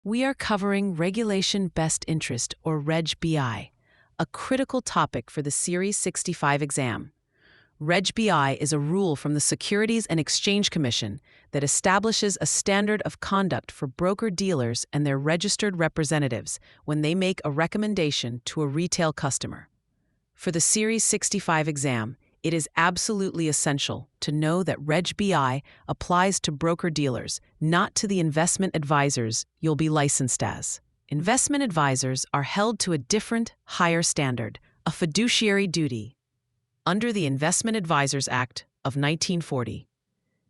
We are covering Regulation Best Interest, or Reg BI, a critical topic for the Series 65 exam. Reg BI is a rule from the Securities and Exchange Commission that establishes a standard of conduct for broker-dealers and their registered representatives when they make a recommendation to a retail customer. For the Series 65 exam, it is absolutely essential to know that Reg BI applies to broker-dealers, not to the investment advisors you'll be licensed as. Investment advisors are held to a different, higher standard, a fiduciary duty, under the Investment Advisors Act of 1940.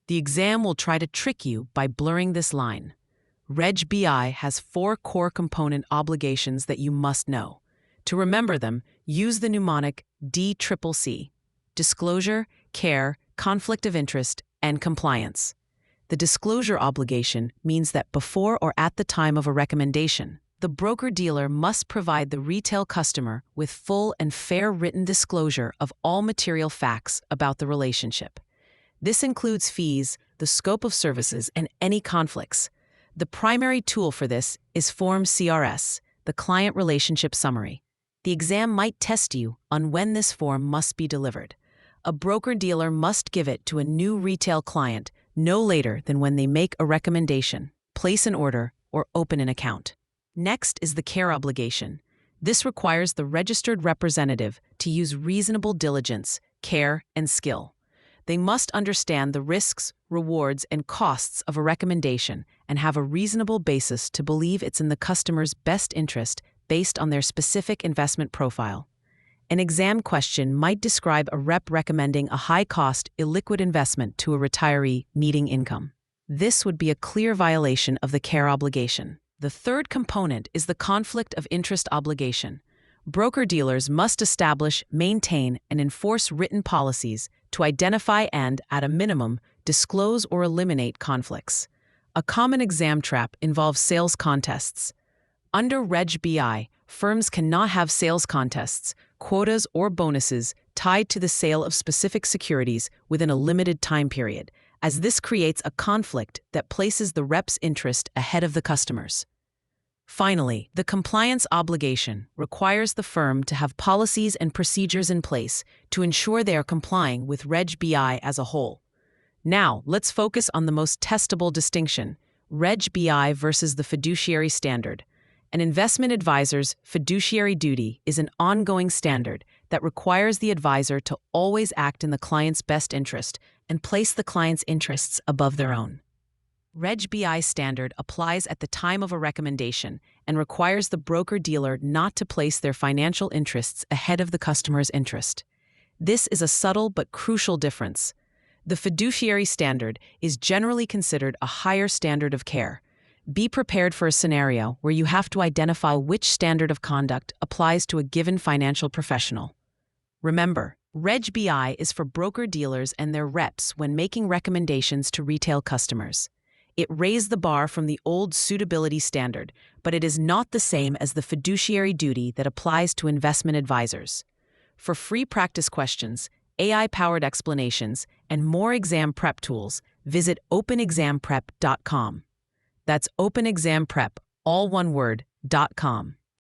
The exam will try to trick you by blurring this line. Reg BI has 4 core component obligations that you must know. To remember them, use the mnemonic DCCC: disclosure, care, conflict of interest, and compliance. The disclosure obligation means that before or at the time of a recommendation, the broker-dealer must provide the retail customer with full and fair written disclosure of all material facts about the relationship. This includes fees, the scope of services, and any conflicts. The primary tool for this is Form CRS, the Client Relationship Summary. The exam might test you on when this form must be delivered. A broker-dealer must give it to a new retail client no later than when they make a recommendation, place an order, or open an account. Next is the care obligation. This requires the registered representative to use reasonable diligence, care, and skill. They must understand the risks, rewards, and costs of a recommendation and have a reasonable basis to believe it's in the customer's best interest based on their specific investment profile. An exam question might describe a rep recommending a high-cost, illiquid investment to a retiree needing income. This would be a clear violation of the care obligation. The third component is the conflict of interest obligation. Broker-dealers must establish, maintain, and enforce written policies to identify and, at a minimum, disclose or eliminate conflicts. A common exam trap involves sales contests. Under Reg BI, firms cannot have sales contests, quotas, or bonuses tied to the sale of specific securities within a limited time period, as this creates a conflict that places the rep's interest ahead of the customer's. Finally, the compliance obligation requires the firm to have policies and procedures in place to ensure they are complying with Reg BI as a whole. Now, let's focus on the most testable distinction: Reg BI versus the fiduciary standard. An investment advisor's fiduciary duty is an ongoing standard that requires the advisor to always act in the client's best interest and place the client's interests above their own. Reg BI standard applies at the time of a recommendation and requires the broker-dealer not to place their financial interests ahead of the customer's interest. This is a subtle but crucial difference. The fiduciary standard is generally considered a higher standard of care. Be prepared for a scenario where you have to identify which standard of conduct applies to a given financial professional. Remember, Reg BI is for broker-dealers and their reps when making recommendations to retail customers. It raised the bar from the old suitability standard, but it is not the same as the fiduciary duty that applies to investment advisors. For free practice questions, AI-powered explanations, and more exam prep tools, visit openexamprep.com. That's openexamprep, all one word, .com.